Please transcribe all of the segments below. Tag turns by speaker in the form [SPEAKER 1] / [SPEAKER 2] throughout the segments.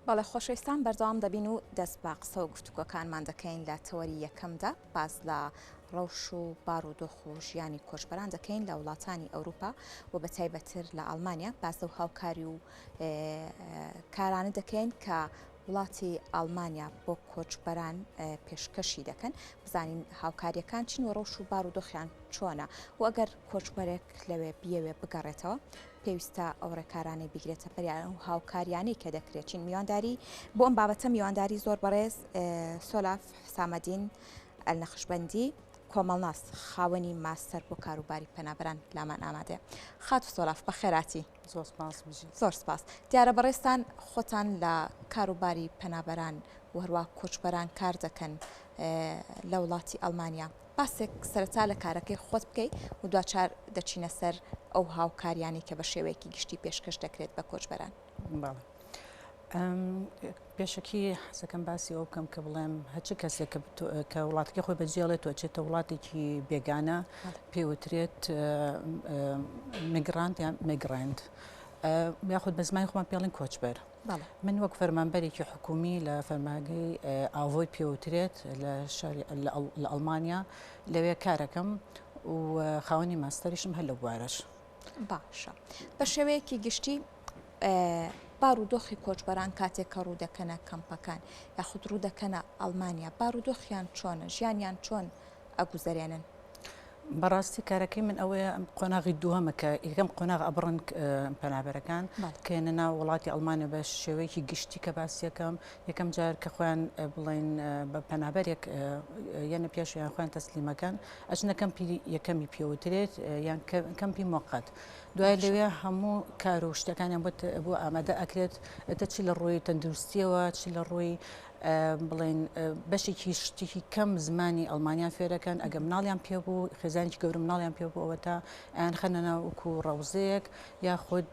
[SPEAKER 1] بەڵێ خۆشەویستان بەردەوام دەبین و دەست بە قسە و گفتوگۆکانمان دەکەین لە تەوەری یەکەمدا باز لە ڕەوش و بارودۆخ و ژیانی کۆچبەران دەکەین لە وڵاتانی ئەوروپا و بە تایبەتر لە ئەڵمانیا باز و هاوکاری و کارانە دەکەین کە وڵاتی ئەڵمانیا بۆ کۆچبەران پێشکەشی دەکەن بزانین هاوکاریەکان چین و ڕەوش و بارودۆخیان چۆنە و ئەگەر کۆچبەرێک لەوێ بیەوێ بگەڕێتەوە پێویستە ئەو ڕێکارانەی بگرێتە بەریان و هاوکاریانەی کە دەکرێت چین میوانداری بۆ ئەم بابەتە میوانداری زۆر بەڕێز سۆلاف حسامەدین ئەلنەخشبەندی کۆمەڵناس خاوەنی ماستەر بۆ کاروباری پەنابەران لامان ئامادەیە. خات سۆلاف بە خێراتی. زۆر سپاس. دیارە بەڕێستان خۆتان لە کاروباری پەنابەران و هەروە کۆچبەران کار دەکەن لە وڵاتی ئەڵمانیا. باسێک سەرەتا لە کارەکەی خۆت بکەیت و دواتر دەچینە سەر ئەو هاوکاریانی کە بە شێوەیەکی گشتی پێشکەش دەکرێت بە کۆچبەران.
[SPEAKER 2] پێشەکی حەزەکەم باسی ئەو بکەم کە بڵێم هەچ کەسێک کە وڵاتەکە خۆی بەجێڵێت توچێتە وڵاتێکی بێگانە پێوترێت میگرانت یان میگرانت یاخود بە زمانی خۆمان پێڵێن کۆچبەر. من وەک فەرمانبەرێکی حکومی لە فەرماگەی ئاڤۆی پێوترێت لە ئەڵمانیا لەوێ کارەکەم و خاوەنی ماستەریشم هەر لە بوارەش.
[SPEAKER 1] باشە بە شێوەیەکی گشتی بارودۆخی کۆچبەران کاتێک کە ڕوو دەکەنە کەمپەکان یاخود ڕوو دەکەنە ئەڵمانیا بارودۆخیان چۆنە ژیانیان چۆن ئەگوزەرێنن؟
[SPEAKER 2] بەڕاستی کارەکەی من ئەوەیە قۆناغی دووهەمە کە یەکەم قۆناغ ئەبڕن پەنابەرەکان کێنە ناو وڵاتی ئەڵمانیا بە شێوەیەکی گشتی کە باسیەکەم یەکەم جار کە خۆیان بڵێن بە پەنابەرێک یانە پێشیان خۆیان تەسلیمەکان ئەچنە کەمپی یەکەمی پێوترێت یان کەمپی مۆقەت. دوای لەوێ هەموو کار و شتەکانیان بۆ ئامادە ئەکرێت ئەتە چی لە ڕۆی تەندروستیەوە چی لە ڕۆی بڵێن بەشێکی شتێکی کەم زمانی ئەڵمانیان فێرەکەن ئەگە مناڵیان پێبوو خێزانێکی گەورە مناڵیان پێبوو ئەوە تا ئەیان خەنەنە وەکو ڕەوزەیەک یاخود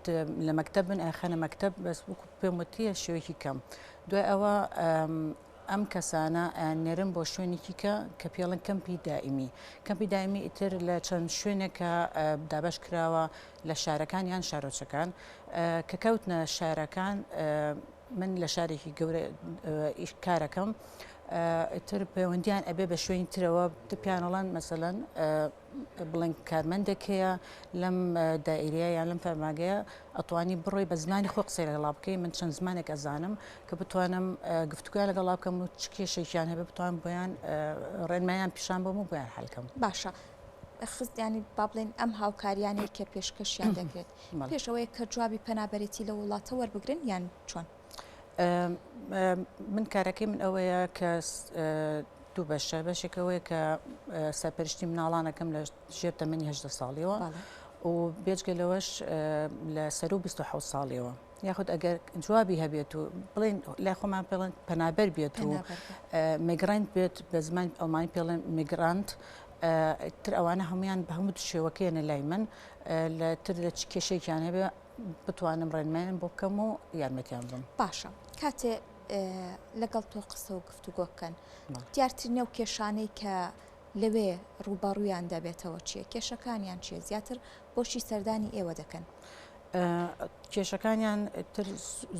[SPEAKER 2] لە مەکتەبن ئەخەنە مەکتەب بەس وەکو پێم وتیە شێوەیەکی کەم. دوای ئەوە ئەم کەسانە ئەنێرن بۆ شوێنێکی کە پێڵن کەمپی دائیمی. کەمپی دائیمی ئیتر لە چەند شوێنێکە دابش کراوە لە شارەکان یان شارۆچەکان کە کەوتنە شارەکان من لە شارێکی گەورە کارەکەم ئیتر پەیوەندیان ئەبێ بە شوێنی ترەوە پیانەڵەن مەسەلەن بڵێن کارمەندێک هەیە لەم دائیرەیە یان لەم فەرماگەیە ئەتوانی بڕۆی بە زمانی خۆ قسەی لەگەڵا بکەی من چەند زمانێک ئەزانم کە بتوانم گفتوگویان لەگەڵا بکەم و چ کێشێکیان هەبێ بتوان بۆیان ڕێنمایان پیشان بۆم و بۆیان هەڵکەم.
[SPEAKER 1] باشە خستیانی با بڵێن ئەم هاوکاریانی کە پێشکەشیان دەکرێت پێشەوەی کە جوابی پەنابەرێتی لە وڵاتە وەربگرن یان چۆن؟
[SPEAKER 2] من کارەکەی من ئەوەیە کە دوو بەشە بەشێکەوەی کە سەرپەرشتی مناڵانەکەم لە ژێر تەمەنی 18 ساڵیەوە و بێجگەلەوەش لە سەر و 27 ساڵیەوە یاخود ئەگەر جوابی هەبێت و بڵێن لای خۆمان پێڵێن پەنابەر بێت و میگرانت بێت بە زمانی ئەڵمانی پێڵێن میگرانت تر ئەوانە هەمویان بە هەموو شێوەکەیەنە لای من لە تر لە چ کێشێکیان هەبێ بتوانم ڕێنمایان بۆ بکەم و یارمەتیان بم.
[SPEAKER 1] باشە کاتێ لەگەڵ تۆ قسە و گفتوگۆ بکەن دیارترینە و کێشانەی کە لەوێ ڕووبەڕوویان دەبێتەوە چییە؟ کێشەکانیان چییە؟ زیاتر بۆشی سەردانی ئێوە دەکەن؟
[SPEAKER 2] کێشەکانیان تر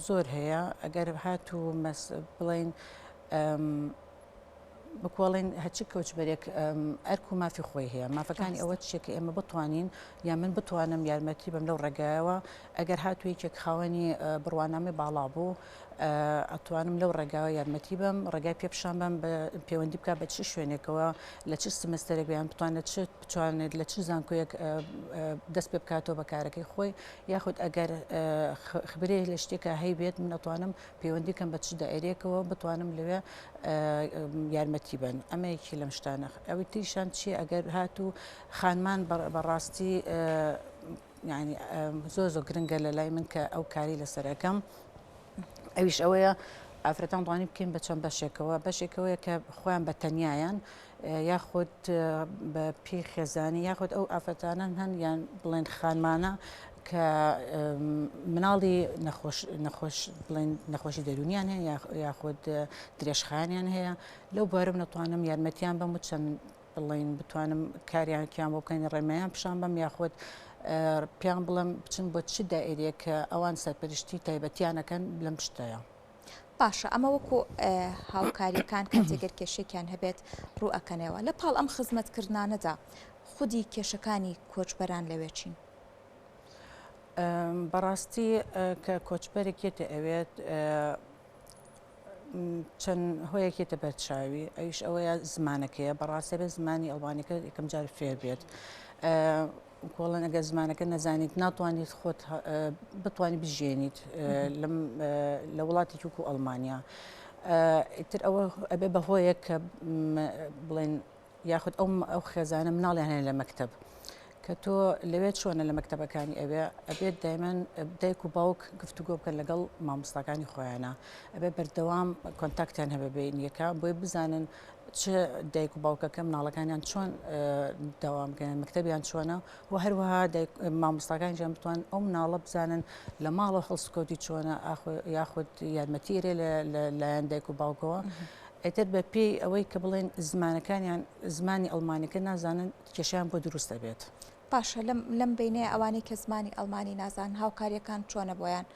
[SPEAKER 2] زۆر هەیە ئەگەر هاتوو بڵێن بکۆڵین هەچی کۆچبەرێک ئەرک و مافی خۆی هەیە مافەکانی ئەوە چیەکە ئێمە بتوانین یا من بتوانم یارمەتی بەم لەو ڕێگایەوە ئەگەر هاتوویەکێک خاوەنی بڕوانامەی باڵا بوو ئەتوانم لەو ڕێگاوە یارمەتی بم ڕێگای پێپشان بم پەیوەندی بکە بە چ شوێنێکەوە لە چ سمستەرێک بیان بتوانێت لە چ زانکۆیەک دەست پێ بکاتەوە بە کارەکەی خۆی یاخود ئەگەر خبرێ لە شتێکە هەی بێت من ئەتوانم پەیوەندی کەم بە چ دائیرەیەکەوە بتوانم لەوێ یارمەتی بن ئەمەیەکی لەم شتانە ئەوی تریشان چی ئەگەر هاتوو خانمان بەڕاستی یعنی زۆر گرنگە لە لای من کە ئەو کاری لەسەرەکەم ئەویش ئەوەیە ئافرەتان دوانی بکەین بە چەند بەشێکەوەیە کە خۆیان بە تەنیایان یاخود بە پێی خێزانی یاخود ئەو ئافرەتانان هەن یان بڵێن خانمانە کە مناڵی نەخۆشی دەرونیان هەیە یاخود درێژخانیان هەیە لەو بوارە نەتوانم یارمەتیان بەم و چەند بڵێن بتوانم کاریانکیان بۆ بکەین ڕێمەیان پیشان بەم یاخود پیان بڵم بچن بۆ چ دائیرەیە کە ئەوان سەرپەرشتی تایبەتیانەکەن لەم شتەیە.
[SPEAKER 1] باشە ئەمە وەکو هاوکاریەکان کاتێگەر کێشێکیان هەبێت ڕوو ئەکەنەوە لە پاڵ ئەم خزمەتکردانەدا خودی کێشەکانی کۆچبەران لەوێچین.
[SPEAKER 2] بەڕاستی کە کۆچبەرێکێتە ئەوێت چەند هۆیەکێتە بەرچاوی ئەوش ئەوەیە زمانەکەیە بەڕاستی بە زمانی ئەڵبانیەکە یەکەم جار فێر بێت. کۆڵەن ئەگە زمانەکە نەزانیت ناتوانیت خۆت بتوانانی بژێنیت لە وڵاتی وەکو ئەڵمانیا. ئیتر ئەوە ئەبێ بەهۆیە کە بڵێن یاخود ئەو خێزانە مناڵیان هەیە لە مەکتەب کە تۆ لەوێت چۆنە لە مەکتەبەکانی ئەبێت دایمەن دایک و باوک گفتوگۆ بکەن لەگەڵ مامۆستاکانی خۆیانە ئەبێ بەردەوام کۆنتاکتیان هەبێ بینیەکە بۆی بزانن چه دایک و باوکەکە مناڵەکانیان چۆن داوامکەن مەکتەبیان چۆنە و هەروەها مامۆستاکانیان بتوان ئەو مناڵە بزانن لە ماڵەوە هەڵسکۆتی چۆنە یاخود یارمەتیرێ لەلایەن دایک و باوکەوە. ئەتر بە پێی ئەوەی کە بڵێن زمانەکانیان زمانی ئەڵمانیەکە نازانن کێشیان بۆ دروستە بێت.
[SPEAKER 1] باشە لەم بینەیە ئەوانەی کە زمانی ئەڵمانی نازان هاوکاریەکان چۆنە بۆیان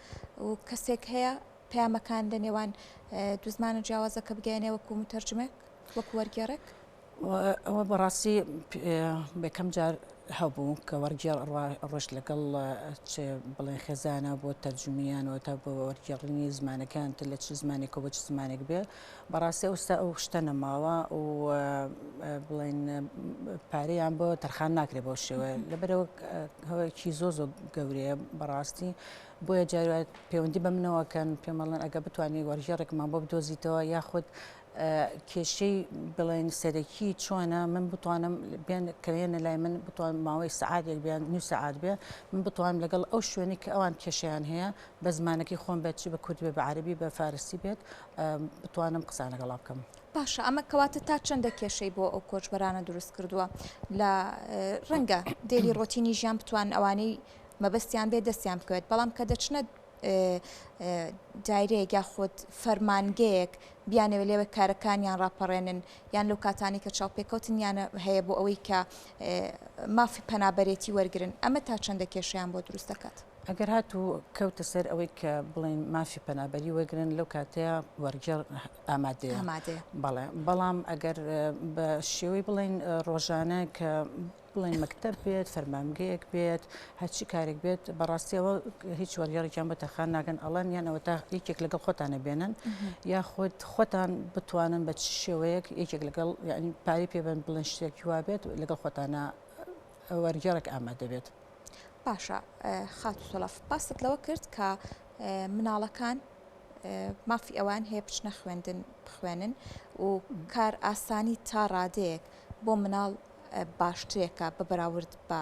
[SPEAKER 1] و کەسێک هەیە پەیامەکان لە نێوان دوو زمانە جیاوازەکە بگەێنێ وەکو متەرجمێک وەکو وەرگێڕێک؟
[SPEAKER 2] ئەوە بەڕاستی بەکەم جار هەبوو کە وەرگێڕ ڕۆژ لەگەڵ بڵێن خێزانە بۆ تەرجمیانەوە تا بۆ وەرگێڕنی زمانەکان لە چ زمانێکەوە بۆ چ زمانێک بێ بەڕاستی ئەوستا ئەو شتە نەماوە و بڵێن پارەیان بۆ تەرخان ناکرێت بۆ شێوە لەبەرەوە هەوەیەکی زۆ گەورەیە بەڕاستی بۆیە جارات پەیوەندی بە منەوەکەن پێمەڵەن ئەگە بتوانانی وەرگێڕێکمان بۆ بدۆزیتەوە یاخود کێشەی بڵێن سەرەکی چۆنە من بتوانم بێن کەوێنە لای من بتوان ماوەی سەعاتێک بیان نو سەعات بێ من بتوانم لەگەڵ ئەو شوێنی کە ئەوان کێشیان هەیە بە زمانەکەی خۆم بێت چی بە کوردی بێ بە عەرەبی بە فارسی بێت بتوانم قسە لەگەڵا بکەم.
[SPEAKER 1] باشە ئەمە کەواتە تا چەندە کێشەی بۆ ئەو کۆچبەرانە دروست کردووە لە ڕەنگە دێلی ڕۆتینی ژیان بتوان ئەوانەی مەبەستیان بێ دەستیان بکەوێت بەڵام کە دەچنە دایرەیەک یاخود فەرمانگەیەک بیانەوە لێوە کارەکانیان ڕاپەڕێنن یان لەو کاتانی کە چاوپێکەوتنیانە هەیە بۆ ئەوەی کە مافی پەنابەرێتی وەرگن ئەمە تا چەندە کێشیان بۆ دروست دەکات.
[SPEAKER 2] ئەگەر هاتوو کەوتە سەر ئەوەی کە بڵێن مافی پەنابەری وەرگن لەو کاتەیە وەرگێڕ ئامادەیە بەڵێ بەڵام ئەگەر بە شێوەی بڵێن ڕۆژانە کە بڵێن مەکتەب بێت فەرمانگەیەک بێت هەرچی کارێک بێت بەڕاستیەوە هیچ وەرگێڕێکیان بە تەخان ناگەن ئەڵەن یان ئەوە تا یەکێک لەگەڵ خۆتانە بێنن یاخود خۆتان بتوانن بە شێوەیەک یەکێک لەگەڵ یعنی پارەی پێبن بڵێن شتێکی وا بێت لەگەڵ خۆتانە وەرگێڕێک ئامادە بێت.
[SPEAKER 1] باشە خات و سۆڵاف باست لەوە کرد کە مناڵەکان مافی ئەوان هەیە بچنە خوێندن بخوێنن و کار ئاسانی تا ڕادەیەک بۆ مناڵ باشترێکە بە بەراورد بە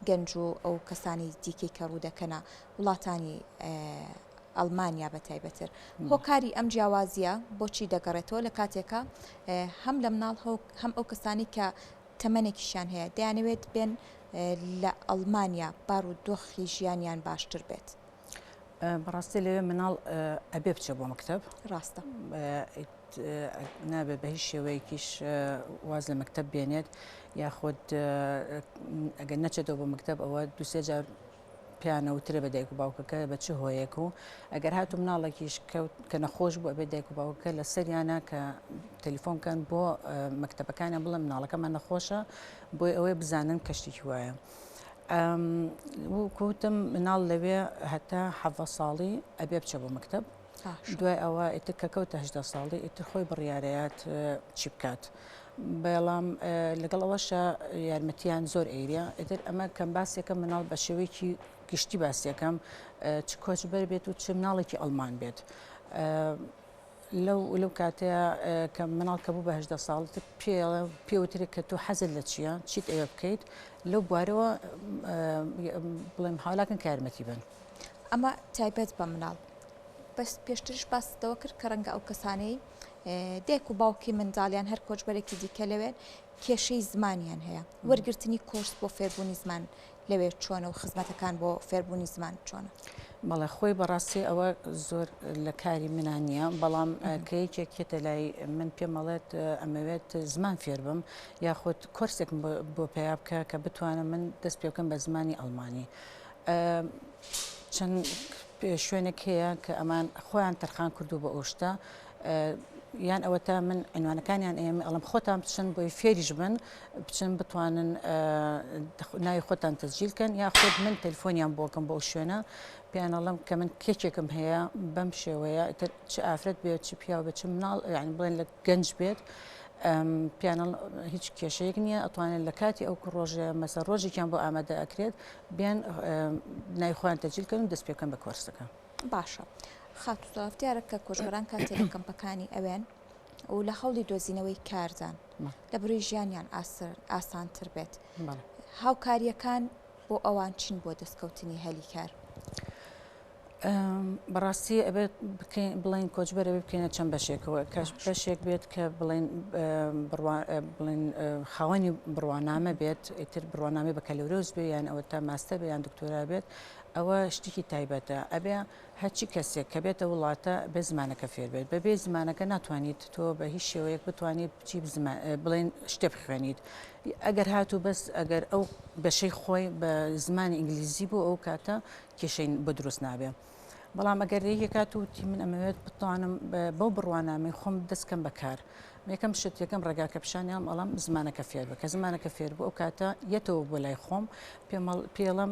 [SPEAKER 1] گەنج و ئەو کەسانی دیکەی کە ڕوو دەکەنە وڵاتانی ئەڵمانیا بە تایبەتر هۆکاری ئەم جیاوازیە بۆچی دەگەڕێتەوە لە کاتێکە هەم لە مناڵ هەم ئەو کەسانی کە تەمەنێکیشان هەیە دەیانەوێت بێن لە ئەڵمانیا بار و دۆخی ژیانیان باشتر بێت.
[SPEAKER 2] بەڕاستی لەوێ مناڵ ئەبێ بچێ بۆ مەکتەب
[SPEAKER 1] ڕاستە
[SPEAKER 2] نابێت بە هیچ شێوەیەکیش واز لە مەکتەب بێنێت یاخود ئەگەر نەچێتەوە بۆ مەکتەب ئەوە دوسێ جار پیانەوترە بە دایک و باوکەکە بە چه هۆیەک و ئەگەر هاتو مناڵێکیش کە نەخۆش بوو ئەبێت دایک و باوکەکە لە سەریانە کە تەلیفۆنکەن بۆ مەکتەبەکانیان بڵێن مناڵەکەمان نەخۆشە بۆی ئەوەی بزانن کەشتێکی وایە. کوتم مناڵ لەوێ هەتا 7 ساڵی ئەبێ بچە بۆ مەکتەب دوای ئەوە ئیتر کە کەوتە 18 ساڵی ئیتر خۆی بڕیارەیەات چی بکات. بەڵام لەگەڵ ئەوەشە یارمەتیان زۆر ئێریە ئیتر ئەمە کەم باسیەکە مناڵ بە شێوەیەکی گشتی باسیەکەم چ کۆچبەر بێت و چ مناڵێکی ئەڵمان بێت. لەو کاتەیە کە مناڵ کە بوو بە 18 ساڵ پێوترێک کە تۆ حەزت لە چییە چیت ئەوە بکەیت لەو بوارەوە بڵێم هاولاکن کە یارمەتی بن.
[SPEAKER 1] ئەمە تایبەت بە مناڵ بەس پێشترش باستەوە کرد کە ڕەنگە ئەو کەسانەی دایک و باوکی منداڵیان هەر کۆچبەرێکی دیکە لەوێن کێشەی زمانیان هەیە وەرگرتنی کۆرس بۆ فێربوونی زمان لەوێ چۆنە و خزمەتەکان بۆ فێربوونی زمان چۆنە.
[SPEAKER 2] بەڵێ خۆی بەڕاستی ئەوە زۆر لە کاری منانە بەڵام کە یەکێکێتە لای من پێمەڵێت ئەمەوێت زمان فێر بم یاخود کۆرسێکم بۆ پێیا بکە کە بتوانم من دەست پێ بکەم بە زمانی ئەڵمانی. چەند شوێنێک هەیە کە ئەمان خۆیان تەرخان کردو بە ئۆشتا یان ئەوە تا من عنوانەکانیان ئێمە ئەڵم خۆتان بچن بۆی فێریش بن بچن بتوانن ناوی خۆتان تەسجیلکەن یا خۆت من تەلفۆنیان بۆکەم بۆ ئەو شوێنە پیانەڵم کە من کێکێکم هەیە بەم شێوەیە چ ئافرەت بێت چ پیا بێت چ مناڵ یعنی بڵێن لە گەنج بێت پیانەڵ هیچ کێشەیەک نییە ئەتوانێت لە کاتی ئەو ڕۆژێ مەسەر ڕۆژێکیان بۆ ئامادە ئەکرێت بیان ناوی خۆیان تەسجیلکەن و دەست پێکەن بە کۆرسەکە.
[SPEAKER 1] باشە خاتوتەفتیارە کە کۆژبەران کاتێک کەمپەکانی ئەوێن و لە هەوڵی دۆزینەوەی کاردان لە بڕی ژیانیان ئاسانتر بێت هاوکاریەکان بۆ ئەوان چین بۆ دەستکەوتنی هەلی کار.
[SPEAKER 2] بەڕاستی ئەبێت بڵین کۆچبەر ئەوێ بکەینە چەند بەشێکەوە کەش بەشێک بێت کە بڵین خاوەنی بڕوانامە بێت ئیتر بڕوانامێ بە کەلەورۆز بێ یان ئەوە تا ماستە بێ یان دکتۆرا بێت ئەوە شتێکی تایبەتە ئەبێ هەرچی کەسێک کە بێتە وڵاتە بێ زمانەکە فێر بێت بەبێ زمانەکە ناتوانیت تۆ بە هیچ شێوەیەک بتوانیت بچی بڵێن شتێ بخوێنیت ئەگەر هاتوو بەس ئەگەر ئەو بەشەی خۆی بە زمانی ئینگلیزی بوو ئەو کاتە کێشەی بۆ دروست نابێ. بەڵام ئەگەر یەکات وتی من ئەمەوێت بتوانم بەو بڕوانامەی خۆم دەستکەم بەکار یەکەم شت یەکەم ڕێگاکە پیشانیان ئەڵام زمانەکە فێر بە کە زمانەکە فێر بوو ئەو کاتە یەتەوە بۆ لای خۆم پێڵم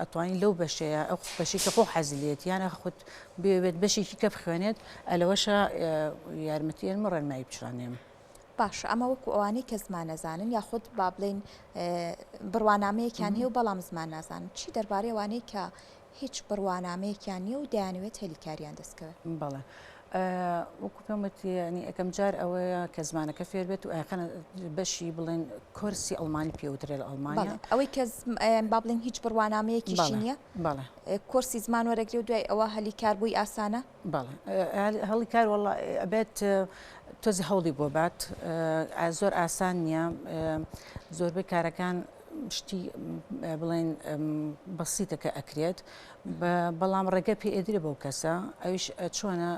[SPEAKER 2] ئەتوانین لەو بەشەیە ئەو بەشی کە خۆ حەزلێت یانە خودت بێت بەشێکی کە بخوێنێت ئەلەوەشە یارمەتیێن ڕێنمایی پیشانێم.
[SPEAKER 1] باش ئەمە وەکو ئەوانەی کە زمان نەزانن یاخود با بڵین بڕوانامەیەکیان هەیە و بەڵام زمان نازانن چی دەربارەی ئەوانەی کە هیچ بڕوانامەیەکیان نیە و دەیانوێت هەلیکاریان دەستکەوێت.
[SPEAKER 2] بەڵێ وەکو پێمەتی ینی ئەەکەم جار ئەوەیە کە زمانەکە فێر بێت و ئاخەنە بەشی بڵێن کۆرسی ئەڵمانی پێوترێ لە ئەڵمانیا
[SPEAKER 1] ئەوەی کە با بڵین هیچ بڕوانامەیەکیشی نییە کۆرسی زمان وەرەگری و دوای ئەوە هەلیکار بووی ئاسانە.
[SPEAKER 2] بەڵێ هەڵی کار وەڵا ئەبێت تۆزی هەوڵی بۆ بات زۆر ئاسان نییە زۆربەی کارەکان شتی بڵێن بەسیتەکە ئەکرێت بەڵام ڕێگە پێ ئێدرێ بەو کەسە ئەویش چۆنە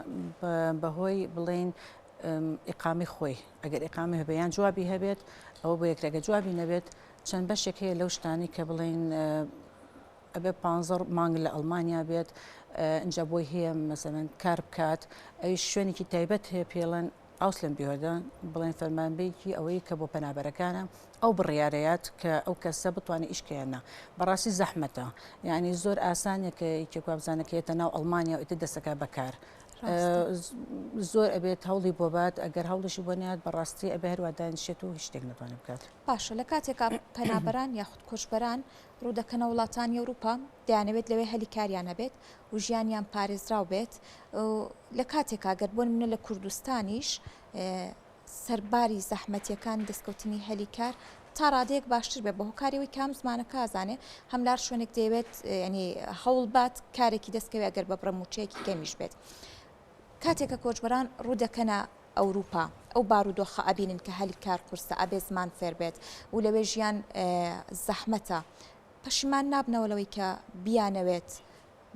[SPEAKER 2] بەهۆی بڵێن ئیقامی خۆی ئەگەر ئیقامی هەبیان جوابی هەبێت ئەوە بۆ یەکرێگە جوابی نەبێت چەند بەشێک هەیە لەو شتانی کە بڵێن ئەبێ 15 مانگ لە ئەڵمانیا بێت اینجا بۆی هەیە مەسەلەن کار بکات ئەویش شوێنێکی تایبەت هەیە پێڵەن ئاوسلم بیۆدە بڵێن فەرمانبەیەکی ئەوەی کە بۆ پەنابەرەکانە ئەو بڕیارەیەات کە ئەو کەسە بتوانێت ئیشکیانە بەڕاستی زەحمەتە یعنی زۆر ئاسانێکە یەکێکوا بزانەکەیێتە ناو ئەڵمانیا و ئیتر دەستەکە بەکار زۆر ئەبێت هەوڵی بۆ بات ئەگەر هەوڵشی بۆ نات بەڕاستی ئەبێ هەروادانشێت و هیچ شتێک ناتوانێت بکات.
[SPEAKER 1] باشە لە کاتێکا پەنابەران یاخود کۆچبەران ڕوودەکەنە وڵاتانی ئەوروپا دەیانەوێت لەوێ هەلیکاریان هەبێت و ژیانیان پارێزراو بێت لە کاتێکا گەر بۆن منە لە کوردستانیش سەرباری زەحمەتیەکان دەستکەوتنی هەلیکار تا ڕادەیەک باشتر بێت بە هۆکاریەوەی کام زمانەکە ئازانێ هەم لار شوێنێک دەیەوێت ینی هەوڵ بات کارێکی دەستکەوێت گەر بە بڕەموچەیەکی کەمیش بێت کاتێکە کۆچبەران ڕوودەکەنە ئەوروپا ئەو بارودۆخە ئەبینن کە هەلیکار قورسە ئەبێ زمان فێر بێت و لەوێ ژیان زەحمەتە پەشیمان نابنەوەلەوەی کە بیانەوێت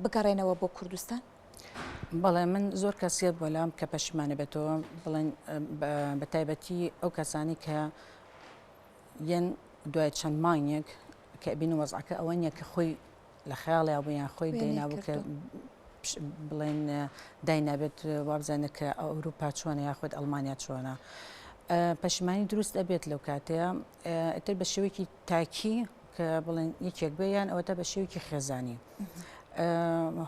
[SPEAKER 1] بگەڕێنەوە بۆ کوردستان.
[SPEAKER 2] بەڵێ من زۆر کەسێت بۆلام کە پەشیمانە بێتەوە بڵێن بە تایبەتی ئەو کەسانی کە یەن دوای چەند مانگێک کە بین وەزعەکە ئەوە نیە کە خۆی لە خەیاڵیا بوویان خۆی دێنابوو کە بڵێن داینابێت وابزانە کە ئەوروپا چۆنە یاخود ئەڵمانیا چۆنە پەشیمانی دروست ئەبێت لەو کاتەیە ئەتر بە شێوەیەکی تاکی کە بڵێن یەکێک بێیان ئەوەتە بە شێوەیەکی خێزانی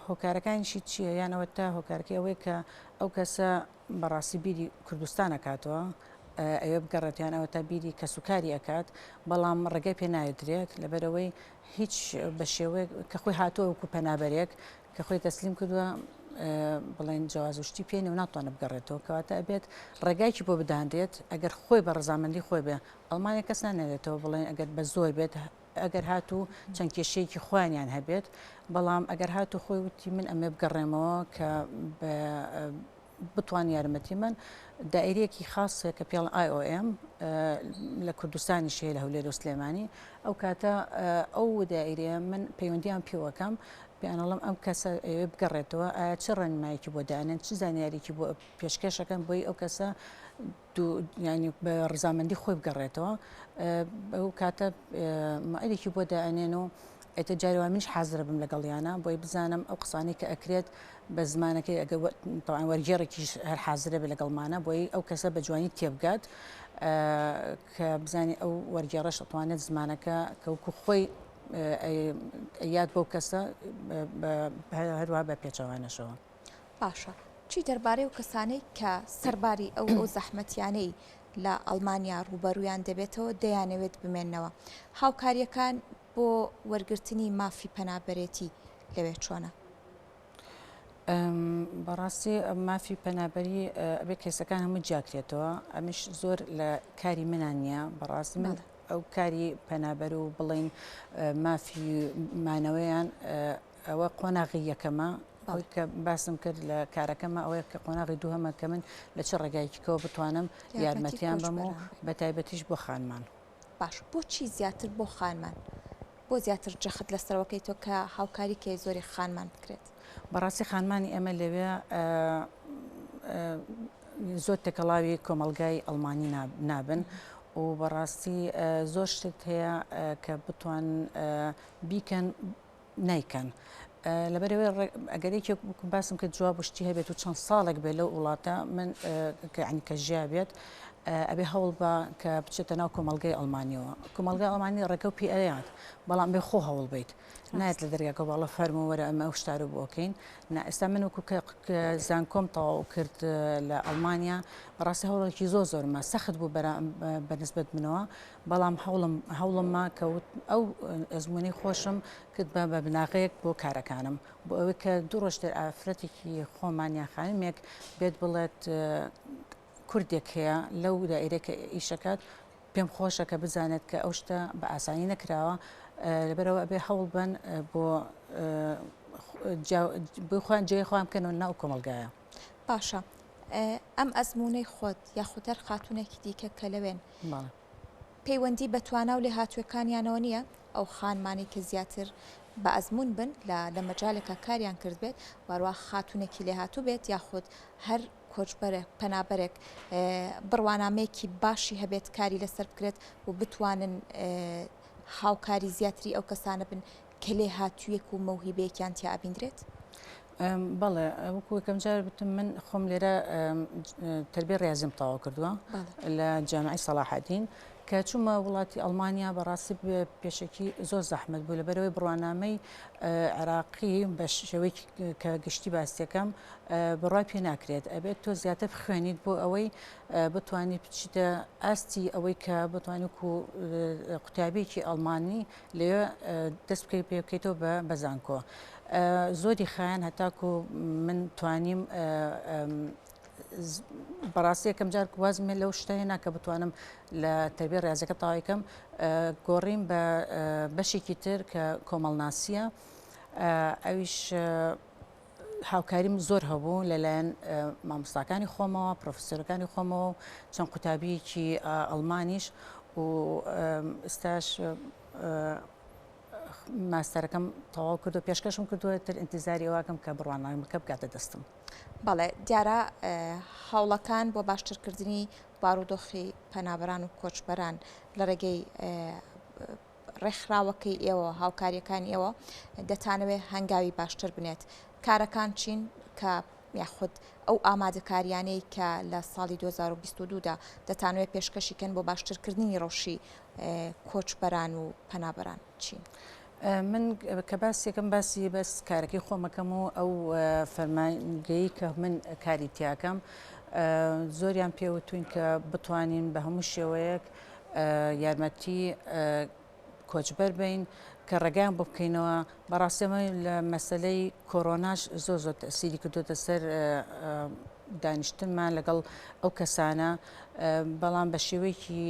[SPEAKER 2] هۆکارەکانیشی چییە یانەوە تا هۆکارەکەی ئەوەی کە ئەو کەسە بەڕاستی بیری کوردستان ئەکاتەوە ئەوێ بگەڕێتیان ئەوە تا بیری کەسوکاری ئەکات بەڵام ڕێگەی پێ نایدرێت لەبەرەوەی هیچ بە شێوەیە کە خۆی هاتووە وەکو پەنابەرێک کە خۆی تەسلیم کردووە بڵێن جیازوشتی پێێنێ و ناتوانە بگەڕێتەوە کەواتە ئەبێت ڕێگایکی بۆ بداندێت ئەگەر خۆی بە ڕزامەندی خۆی بێ ئەڵمانیا کەس نانێتەوە بڵێن ئەگەر بە زۆر بێت ئەگەر هاتوو چەند کێشەیەکی خۆیانیان هەبێت بەڵام ئەگەر هاتوو خۆی وتی من ئەمێ بگەڕێمەوە کە بتوان یارمەتی من دائیرەیەکی خاصە کە پێڵ IOM لە کوردستانی شەیە لە هەولێر و سلێمانی ئەو کاتە ئەو دائیرەیە من پەیوەندیان پێوەکەم پیانەڵم ئەم کەسە ئەوێ بگەڕێتەوە ئایا چه ڕێنمایەکی بۆ دانێن چ زانیاریکی بۆ پێشکەشەکەن بۆی ئەو کەسە ینی بە ڕزامەندی خۆی بگەڕێتەوە ئەو کاتە مائلێکی بۆ دائێنێن و ئەتە جارێوان منش حازرە بم لەگەڵیانە بۆی بزانم ئەو قسانی کە ئەکرێت بە زمانەکەی وەرگێڕێکیش هەر حازرە بێ لەگەڵمانە بۆی ئەو کەسە بە جوانی تێبگات کە بزانانی ئەو وەرگێڕەش دەتوانێت زمانەکە کەوکو خۆی یاد بەو کەسە هەروە بە پێچەوانەشەوە.
[SPEAKER 1] باشە چی دەربارەی و کەسانەی کە سەرباری ئەو زەحمەتیانەی لە ئەڵمانیا ڕوبەرویان دەبێتەوە دەیانەوێت بمێننەوە هاوکاریەکان بۆ وەرگرتنی مافی پەنابەرێتی لەوێ چۆنە؟
[SPEAKER 2] بەڕاستی مافی پەنابەری ئەبێ کەسەکان هەموو جاکرێتەوە ئەمیش زۆر لە کاری منان نیە بەڕاستی من ئەو کاری پەنابەر و بڵین مافی مانەوەیان ئەوە قۆناغی یەکەمە ئەوەی کە باسم کرد لە کارەکەمە ئەوەیە کە قۆناغی دووهەمە کە من لە چه ڕێگایکەوە بتوانم یارمەتیان بم و بە تایبەتیش بۆ خانمان.
[SPEAKER 1] باش بۆچی زیاتر بۆ خانمان بۆ زیاتر جەخت لەسەرەوەکەی تۆ کە هاوکاری کە زۆری خانمان بکرێت؟
[SPEAKER 2] بەڕاستی خانمانی ئەمە لەوێ زۆر تێکەڵاوی کۆمەلگای ئەڵمانی نابن و بەڕاستی زۆر شت هەیە کە بتوان بیکەن نیکەن. لەبەرەوەی ئەگەرێکی باسم کە جواب شتی هەبێت و چەند ساڵێک بێت لەو وڵاتە من کە ژیا بێت ئەبێ هەوڵ بە کە بچێتە ناو کۆمەلگای ئەڵمانیەوە کۆمەلگای ئەڵمانی ڕێگە و پێیات بەڵام بێ خۆ هەوڵ بیت نایێت لە دەرگاکە باڵە فەرمووەرە ئەمە ئەو شتارە بۆکەین ئێستا من وەکو زانکۆم تەواو کرد لە ئەڵمانیا بەڕاستی هەوڵێکی زۆرمە سەخت بوو بەنسبەت منەوە بەڵام هەوڵمە کەوت ئەو ئەزمموی خۆشم کرد بە بناغەیەک بۆ کارەکانم بۆ ئەوەی کە دوو ڕۆژتر ئافرەتێکی خۆمانیا خانمێک بێت بڵێت کوردێک هەیە لەو دائیرەکە ئیشەکەات پێم خۆشە کە بزانێت کە ئەو شتە بە ئاسانی نەکراوە لەبەرەوە ئەبێ هەوڵ بن بۆ بخوان جێ خۆیان بکەنەوە ناو کۆمەلگایە.
[SPEAKER 1] باشە ئەم ئەزمموی خۆت یاخودەر خاتونێکی دیکە کە لەوێن پەیوەندی بەتوانە و لێ هاتووەکانیانەوە نییە ئەو خانمانی کە زیاتر بە ئەزمون بن لە مەجالێکە کاریان کرد بێت وارووا خاتونێکی لێ هاتوو بێت یاخود هەر کۆچبەرێک پەنابەرێک بڕوانامەیەکی باشی هەبێت کاری لەسەر بکرێت و بتوانن هاوکاری زیاتری ئەو کەسانە بن کە لێ هاتوویەک و مەوهیبەیەکیان تیا ئابیندرێت؟
[SPEAKER 2] بەڵێ وەکو یەکەم جار بتم من خۆم لێرە تربیە ڕێزیم تەواو کردووە لە جامعی سەلاحەدین کە چوومە وڵاتی ئەڵمانیا بەڕاستی پێشکی زۆر زەحمەت بوو لەبەرەوەی بڕوانامەی عێراقی بە شێوەی کە گشتی باسیەکەم بڕای پێ ناکرێت ئەبێت تۆ زیاتر بخوێنیت بۆ ئەوەی بتوانیت بچیتە ئاستی ئەوەی کە بتوانیت و قوتابێکی ئەڵمانی لێوێ دەست بکەی پێ بکەیتەوە بە زانکۆ زۆری خایەن هەتاکو من توانیم بەڕاستی یەکەم جار وازمێ لەو شتەیە کە بتوانم لە تەربیە ڕێزەکە تاوایکەم گۆڕیم بە بەشێکی تر کە کۆمەڵناسیە ئەویش هاوکاریم زۆر هەبوو لەلایەن مامۆستاکانی خۆمەوە پرۆفسۆرەکانی خۆمەوە و چەند قوتابیەکی ئەڵمانیش و ئێستاش ماستەرەکەم تەواو کرد و پێشکەشم کردووە تر ئینتیزاری ئەوواکەم کە بڕوانامەکە بگاتە دەستم.
[SPEAKER 1] بەڵێ دیارە هەوڵەکان بۆ باشترکردنی بارودۆخی پەنابەران و کۆچبەران لە ڕێگەی ڕێکخراوەکەی ئێوە هاوکاریەکانی ئێوە دەتانەوێت هەنگاوی باشتر بنێت کارەکان چین کە یاخود ئەو ئامادەکاریانەی کە لە ساڵی 2022دا دەتانوێت پێشکەشیکەن بۆ باشترکردنی ڕۆژی کۆچبەران و پەنابەران چین؟
[SPEAKER 2] من کە باسیەکەم باسی بەس کارەکەی خۆمەکەم و ئەو فەرمانگەیی کە من کاری تیاکەم زۆریان پێوتوین کە بتوانین بە هەموو شێوەیەک یارمەتی کۆچبەر بین کە ڕێگەیان بۆ بکەینەوە بەڕاستیمە لە مەسلەی کۆرۆناش زۆر تەسیری کردوتە سەر دانیشتنمان لەگەڵ ئەو کەسانە بەڵام بە شێوەیەکی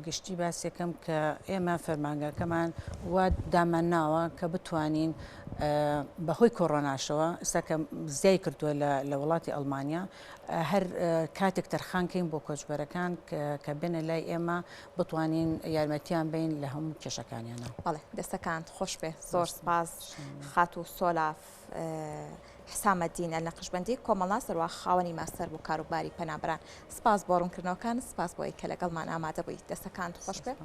[SPEAKER 2] گشتی باسیەکەم کە ئێمە فەرمانگەکەمان وا دامانناوە کە بتوانین بەهۆی کۆڕۆناشەوە ئێستا کە زیای کردووە لە وڵاتی ئەڵمانیا هەر کاتێک تەرخانکەین بۆ کۆچبەرەکان کە بێنە لای ئێمە بتوانین یارمەتیان بین لە هەموو کێشەکانیانە.
[SPEAKER 1] بەڵێ دەستەکان خۆش بێ زۆر سپاس خات و سۆلاف حسامەدین نەقشبەندی کۆمەڵا سەروا خاوەنی ماستەر بۆ کاروباری پەنابەران سپاس بۆ ڕوونکردنەوەکان سپاس بۆی کە لەگەڵمان ئامادە بوویت دەستەکان خۆش بێ.